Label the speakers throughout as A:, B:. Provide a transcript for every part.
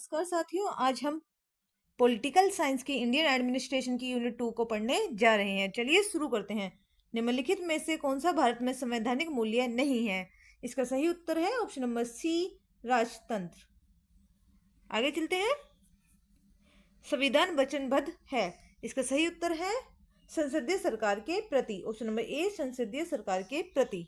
A: नमस्कार साथियों, आज हम पॉलिटिकल साइंस की इंडियन एडमिनिस्ट्रेशन की यूनिट 2 को पढ़ने जा रहे हैं। चलिए शुरू करते हैं। निम्नलिखित में से कौन सा भारत में संवैधानिक मूल्य नहीं है? इसका सही उत्तर है ऑप्शन नंबर सी, राजतंत्र। आगे चलते हैं। संविधान वचनबद्ध है। इसका सही उत्तर है संसदीय सरकार के प्रति, ऑप्शन नंबर ए, संसदीय सरकार के प्रति।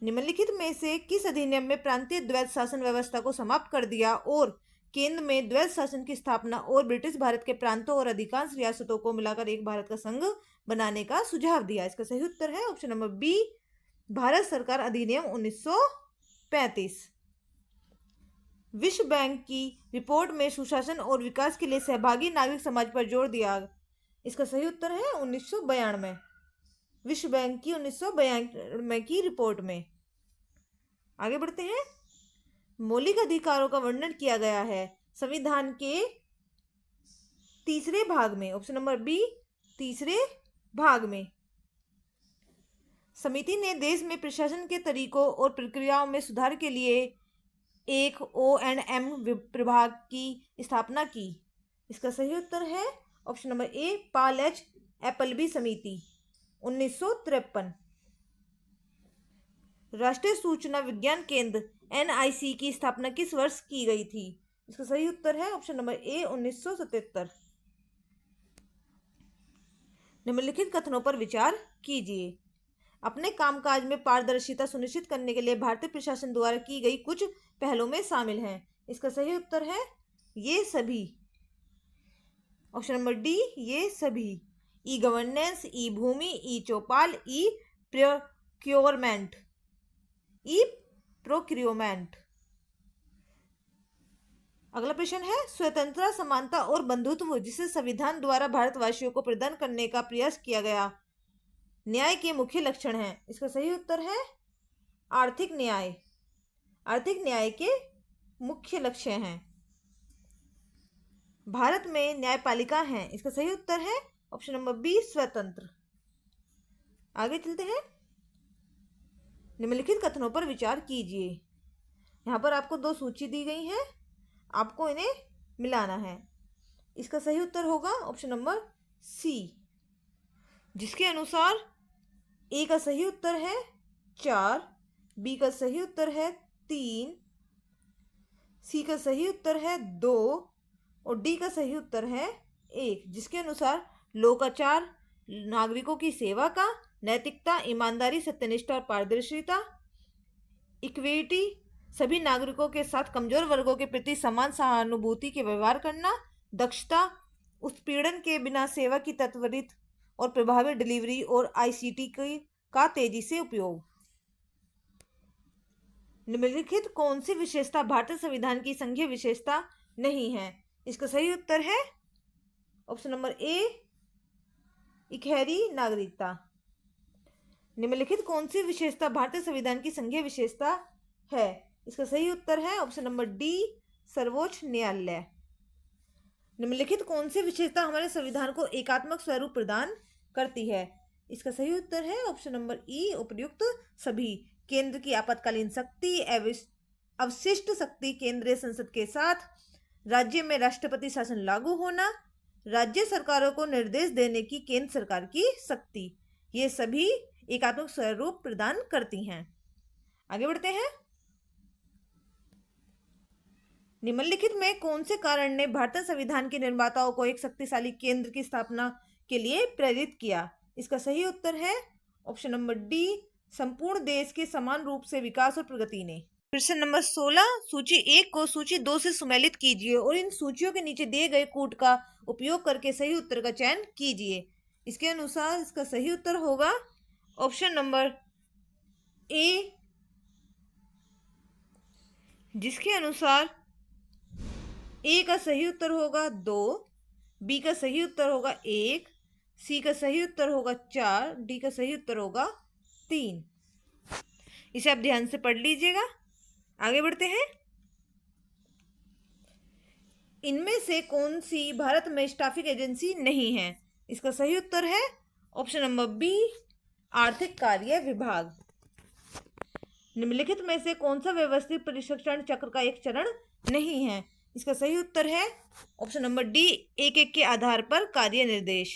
A: निम्नलिखित में से किस अधिनियम में प्रांतीय द्वैध शासन व्यवस्था को समाप्त कर दिया और केंद्र में द्वैध शासन की स्थापना और ब्रिटिश भारत के प्रांतों और अधिकांश रियासतों को मिलाकर एक भारत का संघ बनाने का सुझाव दिया? इसका सही उत्तर है ऑप्शन नंबर बी, भारत सरकार अधिनियम 1935। विश्व बैंक की रिपोर्ट में सुशासन और विकास के लिए सहभागी नागरिक समाज पर जोर दिया। इसका सही उत्तर है 1992। विश्व बैंक की 1992 की रिपोर्ट में। आगे बढ़ते हैं। मौलिक अधिकारों का वर्णन किया गया है संविधान के तीसरे भाग में, ऑप्शन नंबर बी, तीसरे भाग में। समिति ने देश में प्रशासन के तरीकों और प्रक्रियाओं में सुधार के लिए एक O&M विभाग की स्थापना की। इसका सही उत्तर है option number A, Paul H Appleby समिति, 1953। राष्ट्रीय सूचना विज्ञान केंद्र NIC की स्थापना किस वर्ष की गई थी? इसका सही उत्तर है ऑप्शन नंबर ए, 1977। निम्नलिखित कथनों पर विचार कीजिए। अपने कामकाज में पारदर्शिता सुनिश्चित करने के लिए भारतीय प्रशासन द्वारा की गई कुछ पहलों में शामिल हैं। इसका सही उत्तर है ये सभी, ऑप्शन नंबर डी, ये सभी। ई गवर्नेंस, ई भूमि, ई चौपाल, ई प्रोक्योरमेंट, ई प्रोक्योरमेंट। अगला प्रश्न है स्वतंत्रता, समानता और बंधुत्व जिसे संविधान द्वारा भारतवासियों को प्रदान करने का प्रयास किया गया न्याय के मुख्य लक्षण हैं। इसका सही उत्तर है आर्थिक न्याय। आर्थिक न्याय के मुख्य लक्ष्य हैं। भारत में न्यायपालिका है। इसका सही उत्तर है ऑप्शन नंबर बी, स्वतंत्र। आगे चलते हैं। निम्नलिखित कथनों पर विचार कीजिए। यहाँ पर आपको दो सूची दी गई है, आपको इन्हें मिलाना है। इसका सही उत्तर होगा ऑप्शन नंबर सी, जिसके अनुसार ए का सही उत्तर है 4, बी का सही उत्तर है 3, सी का सही उत्तर है 2 और डी का सही उत्तर है 1, जिसके अनुसार लोकाचार, नागरिकों की सेवा का, नैतिकता, ईमानदारी, सत्यनिष्ठा और पारदर्शिता, इक्विटी, सभी नागरिकों के साथ कमजोर वर्गों के प्रति समान सहानुभूति के व्यवहार करना, दक्षता, उत्पीड़न के बिना सेवा की त्वरित और प्रभावी डिलीवरी और ICT का तेजी से उपयोग। निम्नलिखित कौन सी विशेषता भारतीय संविधान की संघीय विशेषता नहीं है? इसका सही उत्तर है ऑप्शन नंबर ए, इकहरी नागरिकता। निम्नलिखित कौन सी विशेषता भारतीय संविधान की संघीय विशेषता है? इसका सही उत्तर है ऑप्शन नंबर डी, सर्वोच्च न्यायालय। निम्नलिखित कौन सी विशेषता हमारे संविधान को एकात्मक स्वरूप प्रदान करती है? इसका सही उत्तर है ऑप्शन नंबर ई, उपयुक्त सभी। केंद्र की आपातकालीन शक्ति, अवशिष्ट शक्ति केंद्रीय संसद के साथ, राज्य में राष्ट्रपति शासन लागू होना, राज्य सरकारों को निर्देश देने की केंद्र सरकार की शक्ति, ये सभी एकात्मक स्वरूप प्रदान करती हैं। आगे बढ़ते हैं। निम्नलिखित में कौन से कारण ने भारतीय संविधान के निर्माताओं को एक शक्तिशाली केंद्र की स्थापना के लिए प्रेरित किया? इसका सही उत्तर है ऑप्शन नंबर डी, संपूर्ण देश के समान रूप से विकास और प्रगति ने। प्रश्न नंबर 16, सूची 1 को सूची 2 से सुमेलित कीजिए और इन सूचियों के नीचे दिए गए कूट का उपयोग करके सही उत्तर का चयन कीजिए। इसके अनुसार इसका सही उत्तर होगा ऑप्शन नंबर ए, जिसके अनुसार ए का सही उत्तर होगा 2, बी का सही उत्तर होगा 1, सी का सही उत्तर होगा 4, डी का सही उत्तर होगा 3। इसे आप ध्यान से पढ़ लीजिएगा। आगे बढ़ते हैं। इनमें से कौन सी भारत में स्टाफिंग एजेंसी नहीं है? इसका सही उत्तर है ऑप्शन नंबर बी, आर्थिक कार्य विभाग। निम्नलिखित में से कौन सा व्यवस्थित प्रशिक्षण चक्र का एक चरण नहीं है? इसका सही उत्तर है ऑप्शन नंबर डी, एक एक के आधार पर कार्य निर्देश।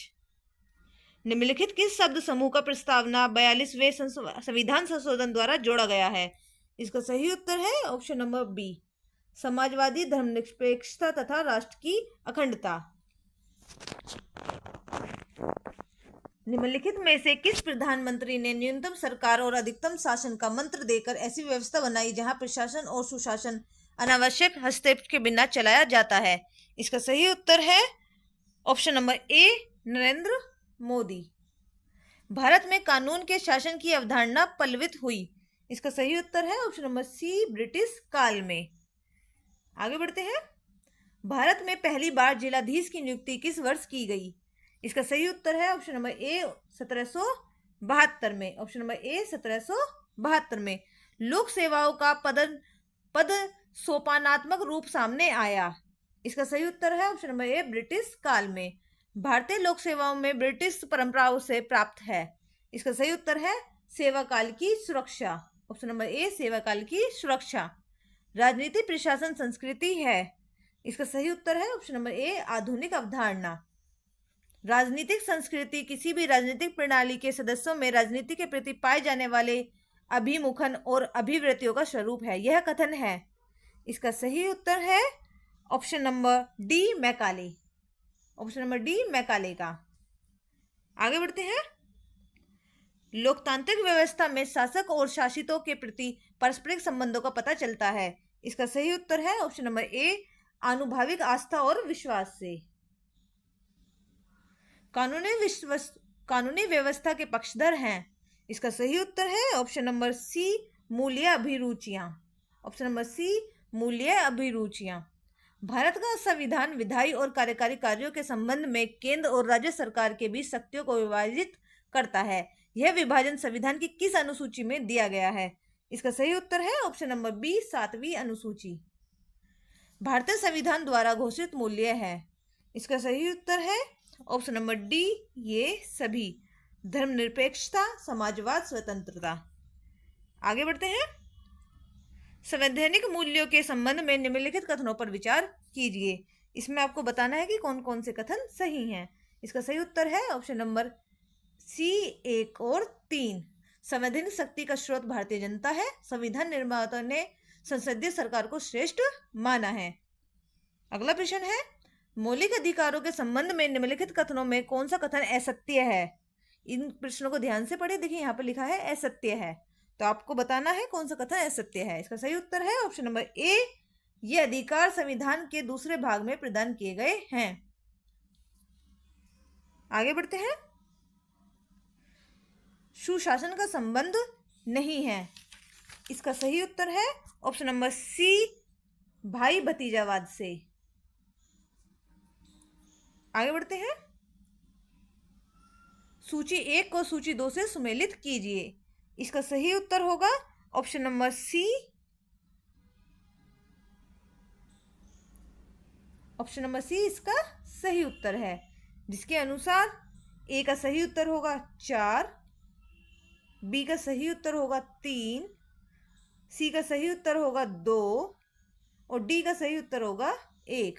A: निम्नलिखित किस शब्द समूह का प्रस्तावना 42वें संविधान संशोधन द्वारा जोड़ा गया है? इसका सही उत्तर है ऑप्शन नंबर बी, समाजवादी, धर्मनिरपेक्षता तथा राष्ट्र की अखंडता। निम्नलिखित में से किस प्रधानमंत्री ने न्यूनतम सरकार और अधिकतम शासन का मंत्र देकर ऐसी व्यवस्था बनाई जहां प्रशासन और सुशासन अनावश्यक हस्तक्षेप के बिना चलाया जाता है? इसका सही उत्तर है ऑप्शन नंबर ए, नरेंद्र मोदी। भारत में कानून के शासन की अवधारणा पल्लवित हुई। इसका सही उत्तर है ऑप्शन नंबर सी, ब्रिटिश काल में। आगे बढ़ते हैं। भारत में पहली बार जिलाधीश की नियुक्ति किस वर्ष की गई? इसका सही उत्तर है ऑप्शन नंबर ए, 1772 में। ऑप्शन नंबर ए, 1772 में लोक सेवाओं का पद सोपानात्मक रूप सामने आया। इसका सही उत्तर है ऑप्शन नंबर ए, ब्रिटिश काल में। भारतीय लोक सेवाओं में ब्रिटिश परंपराओं से प्राप्त है। इसका सही उत्तर है सेवा काल की सुरक्षा। ऑप्शन नंबर ए, सेवा काल की सुरक्षा। राजनीति प्रशासन संस्कृति है। इसका सही उत्तर है ऑप्शन नंबर ए, आधुनिक अवधारणा। राजनीतिक संस्कृति किसी भी राजनीतिक प्रणाली के सदस्यों में राजनीति के प्रति पाए जाने वाले अभिमुखन और अभिवृत्तियों का स्वरूप है। यह कथन है। इसका सही उत्तर है option number D, Macaulay. Option number D, Macaulay का। आगे बढ़ते हैं। लोकतांत्रिक व्यवस्था में शासक और शासितों के प्रति पारस्परिक संबंधों का पता चलता है। इसका सही उत्तर है ऑप्शन नंबर ए, आनुभाविक आस्था और विश्वास से। कानूनी व्यवस्था के पक्षधर हैं। इसका सही उत्तर है ऑप्शन नंबर सी, मूल्य अभिरुचियां। ऑप्शन नंबर सी, मूल्य अभिरुचियां। भारत का संविधान विधायी और कार्यकारी कार्यों के संबंध में केंद्र और राज्य सरकार के बीच शक्तियों को विभाजित करता है। यह विभाजन संविधान की किस अनुसूची में दिया गया है? इसका सही उत्तर है ऑप्शन नंबर बी, 7वीं अनुसूची। भारतीय संविधान द्वारा घोषित मूल्य है। इसका सही उत्तर है ऑप्शन नंबर डी, ये सभी। धर्मनिरपेक्षता, समाजवाद, स्वतंत्रता। आगे बढ़ते हैं। संवैधानिक मूल्यों के संबंध में निम्नलिखित कथनों पर विचार कीजिए। इसमें आपको बताना है कि कौन कौन से कथन सही हैं। इसका सही उत्तर है ऑप्शन नंबर सी, 1 और 3। संवैधानिक शक्ति का स्रोत भारतीय जनता है। संविधान निर्माताओं ने संसदीय सरकार को श्रेष्ठ माना है। अगला प्रश्न है, मौलिक अधिकारों के संबंध में निम्नलिखित कथनों में कौन सा कथन असत्य है? इन प्रश्नों को ध्यान से पढ़े। देखिए यहाँ पर लिखा है असत्य है, तो आपको बताना है कौन सा कथन असत्य है। इसका सही उत्तर है ऑप्शन नंबर ए, ये अधिकार संविधान के दूसरे भाग में प्रदान किए गए हैं। आगे बढ़ते हैं। सुशासन का संबंध नहीं है। इसका सही उत्तर है ऑप्शन नंबर सी, भाई भतीजावाद से। आगे बढ़ते हैं। सूची 1 को सूची 2 से सुमेलित कीजिए। इसका सही उत्तर होगा option number C. Option number C इसका सही उत्तर है, जिसके अनुसार ए का सही उत्तर होगा 4, बी का सही उत्तर होगा 3, सी का सही उत्तर होगा 2 और डी का सही उत्तर होगा 1।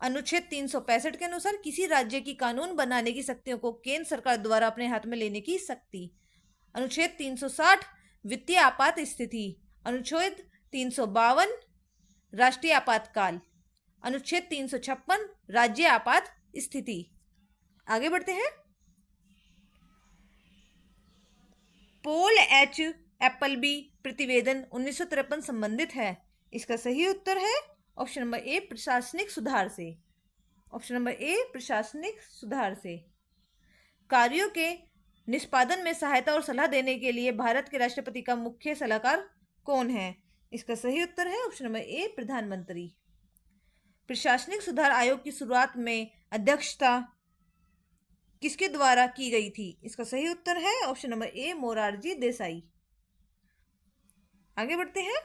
A: अनुच्छेद 365 के अनुसार किसी राज्य की कानून बनाने की शक्तियों को केंद्र सरकार द्वारा अपने हाथ में लेने की शक्ति। अनुच्छेद 360 वित्तीय आपात स्थिति। अनुच्छेद 352 राष्ट्रीय आपातकाल। अनुच्छेद 356 राज्य आपात स्थिति। आगे बढ़ते हैं। पॉल एच एप्पलबी प्रतिवेदन 1953 संबंधित है। इसका सही उत्तर है ऑप्शन नंबर ए, प्रशासनिक सुधार से। ऑप्शन नंबर ए, प्रशासनिक सुधार से। कार्यों के निष्पादन में सहायता और सलाह देने के लिए भारत के राष्ट्रपति का मुख्य सलाहकार कौन है? इसका सही उत्तर है ऑप्शन नंबर ए, प्रधानमंत्री। प्रशासनिक सुधार आयोग की शुरुआत में अध्यक्षता किसके द्वारा की गई थी? इसका सही उत्तर है ऑप्शन नंबर ए, मोरारजी देसाई। आगे बढ़ते हैं।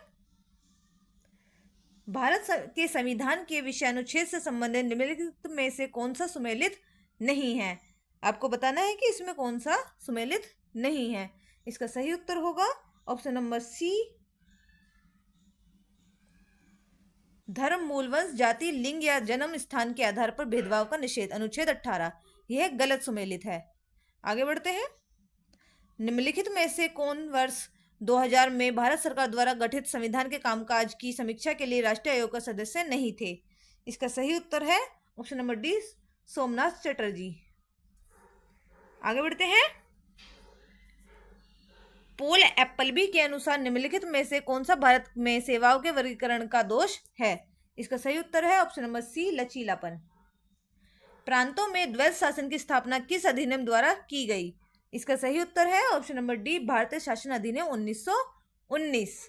A: भारत के संविधान के विषयानुच्छेद से संबंधित निम्नलिखित में से कौन सा सुमेलित नहीं है? आपको बताना है कि इसमें कौन सा सुमेलित नहीं है। इसका सही उत्तर होगा ऑप्शन नंबर सी, धर्म, मूल वंश, जाति, लिंग या जन्म स्थान के आधार पर भेदभाव का निषेध, अनुच्छेद 18। यह गलत सुमेलित है। आगे बढ़ते हैं। निम्नलिखित में से कौन वर्ष 2000 में भारत सरकार द्वारा गठित संविधान के कामकाज की समीक्षा के लिए राष्ट्रीय आयोग का सदस्य नहीं थे? इसका सही उत्तर है option number D, Somnath Chatterjee. आगे बढ़ते हैं। पोल एप्पलबी के अनुसार निम्नलिखित में से कौन सा भारत में सेवाओं के वर्गीकरण का दोष है? इसका सही उत्तर है ऑप्शन नंबर सी, लचीलापन। प्रांतों में द्वैध शासन की स्थापना किस अधिनियम द्वारा की गई? इसका सही उत्तर है ऑप्शन नंबर डी, भारतीय शासन अधिनियम 1919।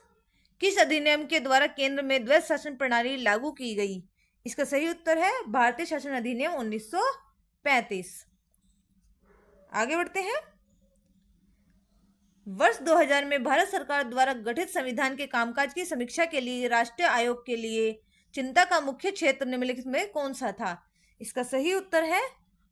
A: किस अधिनियम के द्वारा केंद्र में द्वैध शासन प्रणाली लागू की गई? इसका सही उत्तर है भारतीय शासन अधिनियम 1935। आगे बढ़ते हैं। वर्ष 2000 में भारत सरकार द्वारा गठित संविधान के कामकाज की समीक्षा के लिए राष्ट्रीय आयोग के लिए चिंता का मुख्य क्षेत्र निम्नलिखित में कौन सा था? इसका सही उत्तर है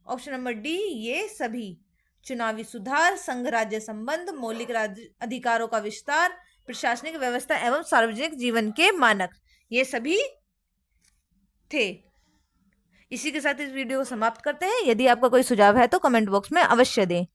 A: ऑप्शन नंबर डी, ये सभी। चुनावी सुधार, संघ राज्य संबंध, मौलिक अधिकारों का विस्तार, प्रशासनिक व्यवस्था एवं सार्वजनिक जीवन के मानक, ये सभी थे। इसी के साथ इस वीडियो को समाप्त करते हैं। यदि आपका कोई सुझाव है तो कमेंट बॉक्स में अवश्य दें।